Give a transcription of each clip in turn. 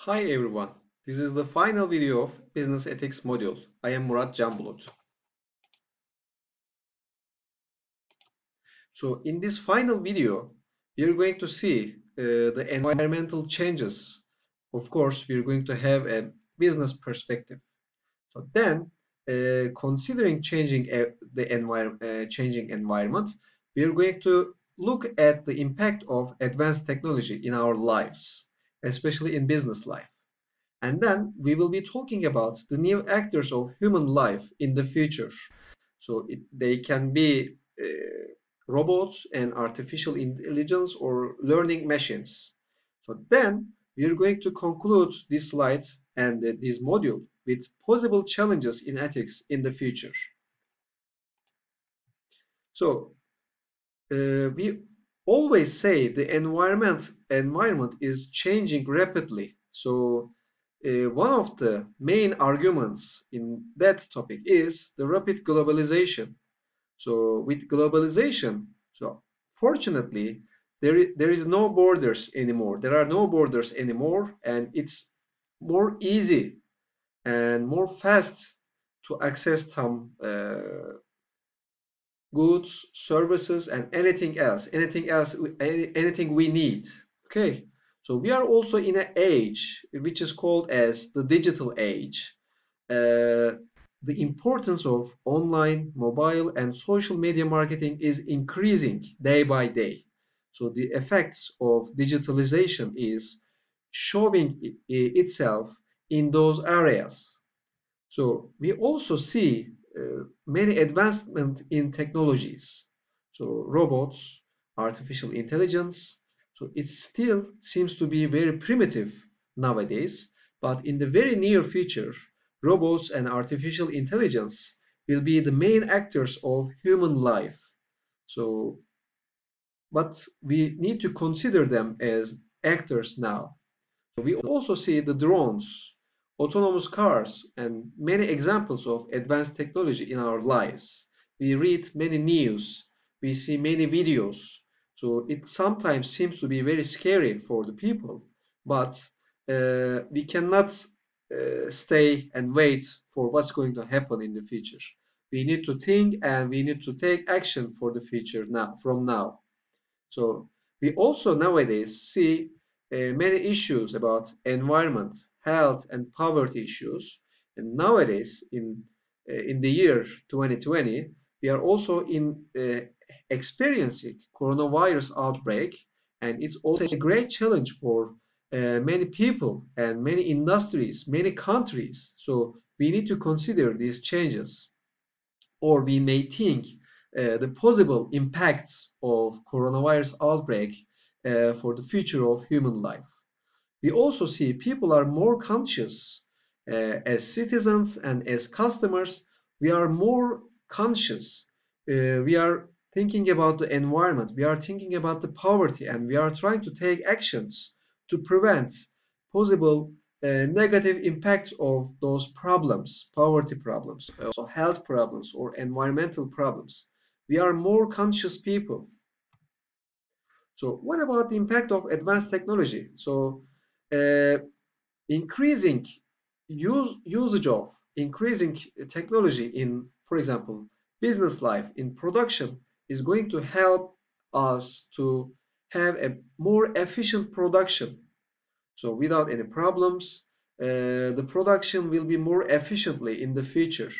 Hi everyone, this is the final video of Business Ethics module. I am Murat Canbulut. So in this final video, we are going to see the environmental changes. Of course, we are going to have a business perspective. So then, considering changing environment, we are going to look at the impact of advanced technology in our lives, especially in business life. And then we will be talking about the new actors of human life in the future. So they can be robots and artificial intelligence or learning machines. So then we are going to conclude this slide and this module with possible challenges in ethics in the future. So we always say the environment is changing rapidly. So one of the main arguments in that topic is the rapid globalization. So with globalization, so fortunately, there is no borders anymore. There are no borders anymore, and it's more easy and more fast to access some goods, services, and anything we need. Okay, so we are also in an age which is called as the digital age. Uh, the importance of online, mobile, and social media marketing is increasing day by day. So the effects of digitalization is showing itself in those areas. So we also see many advancement in technologies. So robots, artificial intelligence. So it still seems to be very primitive nowadays, but in the very near future, robots and artificial intelligence will be the main actors of human life. So, but we need to consider them as actors now. We also see the drones, autonomous cars, and many examples of advanced technology in our lives. We read many news, we see many videos, so it sometimes seems to be very scary for the people, but we cannot stay and wait for what's going to happen in the future. We need to think and we need to take action for the future now, from now. So we also nowadays see many issues about environment, health, and poverty issues. And nowadays, in the year 2020, we are also experiencing coronavirus outbreak, and it's also a great challenge for many people and many industries, many countries. So we need to consider these changes, or we may think the possible impacts of coronavirus outbreak for the future of human life. We also see people are more conscious as citizens and as customers. We are more conscious. We are thinking about the environment. We are thinking about the poverty, and we are trying to take actions to prevent possible negative impacts of those problems, poverty problems, also health problems or environmental problems. We are more conscious people. So what about the impact of advanced technology? So uh, increasing usage of increasing technology in, for example, business life, in production, is going to help us to have a more efficient production. So without any problems, the production will be more efficiently in the future.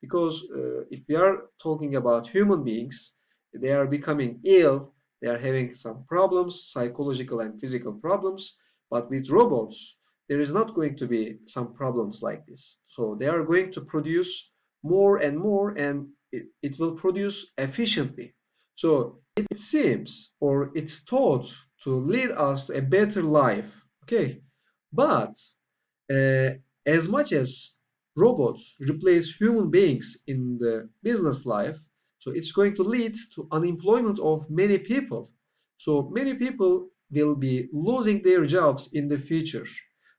Because if we are talking about human beings, they are becoming ill, they are having some problems, psychological and physical problems. But with robots, there is not going to be some problems like this. So they are going to produce more and more, and it will produce efficiently. So it seems, or it's thought, to lead us to a better life. Okay, but uh, as much as robots replace human beings in the business life, so it's going to lead to unemployment of many people. So many people will be losing their jobs in the future.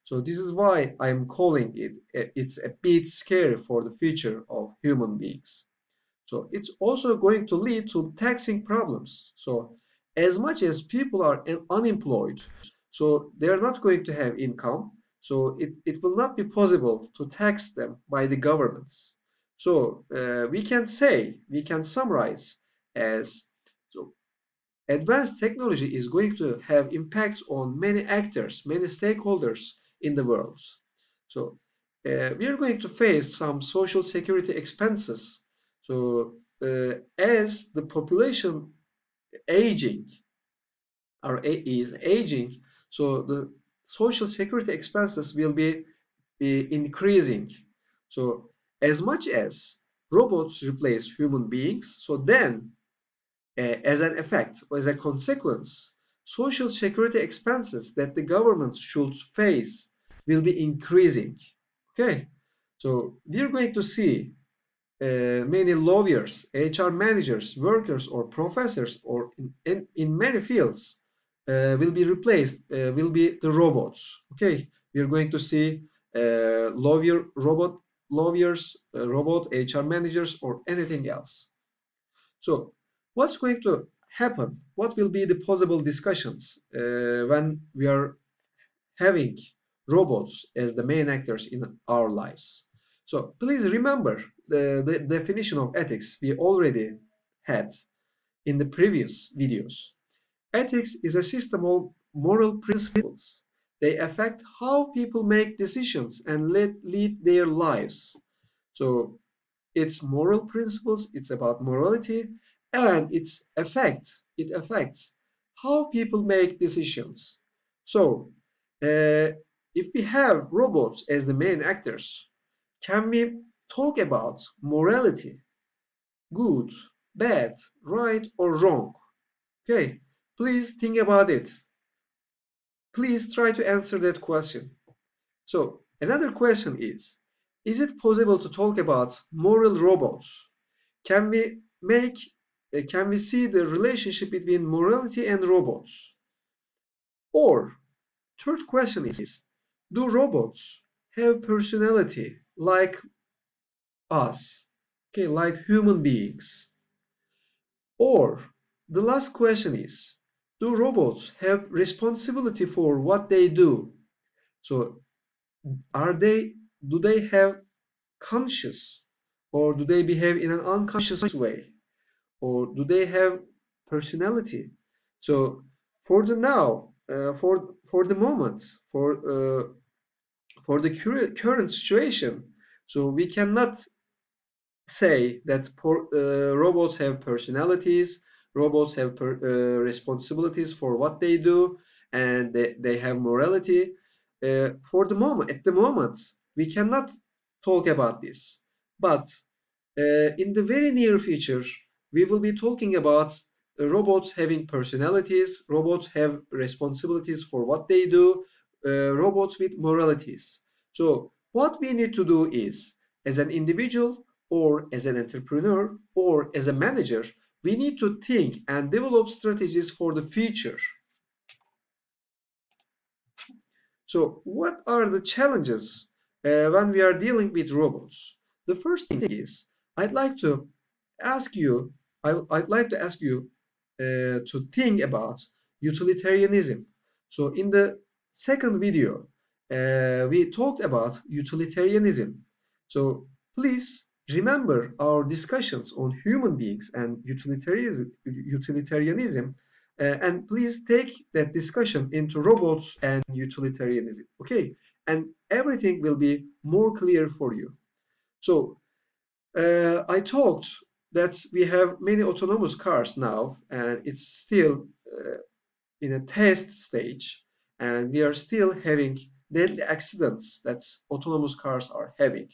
So this is why I'm calling it's a bit scary for the future of human beings. So it's also going to lead to taxing problems. So as much as people are unemployed, so they're not going to have income. So it will not be possible to tax them by the governments. So we can summarize as, so advanced technology is going to have impacts on many actors, many stakeholders in the world. So we are going to face some social security expenses. So as the population aging is aging, so the social security expenses will be increasing. So as much as robots replace human beings, so then as an effect, as a consequence, social security expenses that the government should face will be increasing. Okay, so we're going to see many lawyers, HR managers, workers, or professors, or in many fields will be replaced, will be the robots. Okay, we're going to see lawyers, robot HR managers, or anything else. So, what's going to happen? What will be the possible discussions when we are having robots as the main actors in our lives? So, please remember the definition of ethics we already had in the previous videos. Ethics is a system of moral principles. They affect how people make decisions and lead their lives. So, it's moral principles, it's about morality, and it affects how people make decisions. So if we have robots as the main actors, can we talk about morality, good, bad, right, or wrong? Okay, please think about it. Please try to answer that question. So another question is it possible to talk about moral robots? Can we make, can we see the relationship between morality and robots? Or, third question is, do robots have personality like us? Okay, like human beings? Or, the last question is, do robots have responsibility for what they do? So, do they have conscious, or do they behave in an unconscious way? Or do they have personality? So for the now, for the moment, for the current situation, so we cannot say that robots have personalities, robots have responsibilities for what they do, and they have morality. For the moment, at the moment, we cannot talk about this. But in the very near future, we will be talking about robots having personalities, robots have responsibilities for what they do, robots with moralities. So what we need to do is, as an individual or as an entrepreneur or as a manager, we need to think and develop strategies for the future. So what are the challenges when we are dealing with robots? The first thing is, I'd like to ask you, I'd like to ask you to think about utilitarianism. So in the second video, we talked about utilitarianism. So please remember our discussions on human beings and utilitarianism, and please take that discussion into robots and utilitarianism. Okay, and everything will be more clear for you. So I talked that we have many autonomous cars now, and it's still in a test stage, and we are still having deadly accidents that autonomous cars are having.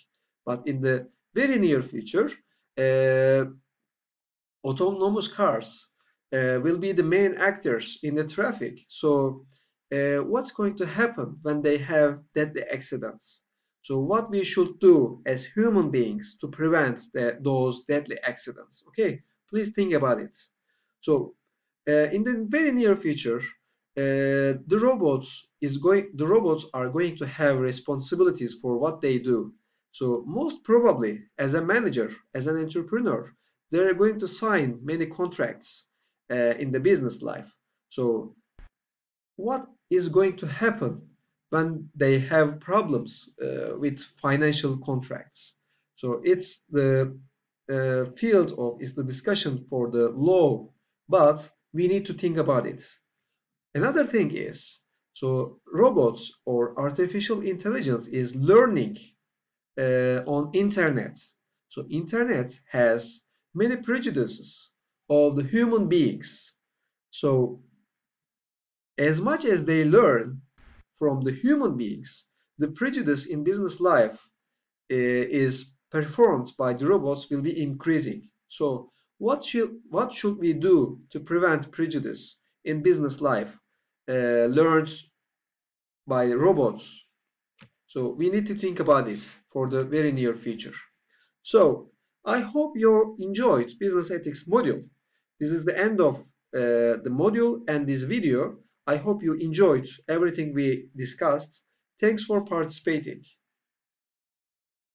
But in the very near future, uh, autonomous cars will be the main actors in the traffic. So what's going to happen when they have deadly accidents? So what we should do as human beings to prevent those deadly accidents? Okay, please think about it. So in the very near future, the robots are going to have responsibilities for what they do. So most probably, as a manager, as an entrepreneur, they're going to sign many contracts in the business life. So what is going to happen when they have problems with financial contracts. So it's the field of, is the discussion for the law, but we need to think about it. Another thing is, so robots or artificial intelligence is learning on internet. So internet has many prejudices of the human beings. So as much as they learn from the human beings, the prejudice in business life is performed by the robots will be increasing. So what should we do to prevent prejudice in business life learned by robots? So we need to think about it for the very near future. So I hope you enjoyed business ethics module. This is the end of the module and this video. I hope you enjoyed everything we discussed. Thanks for participating.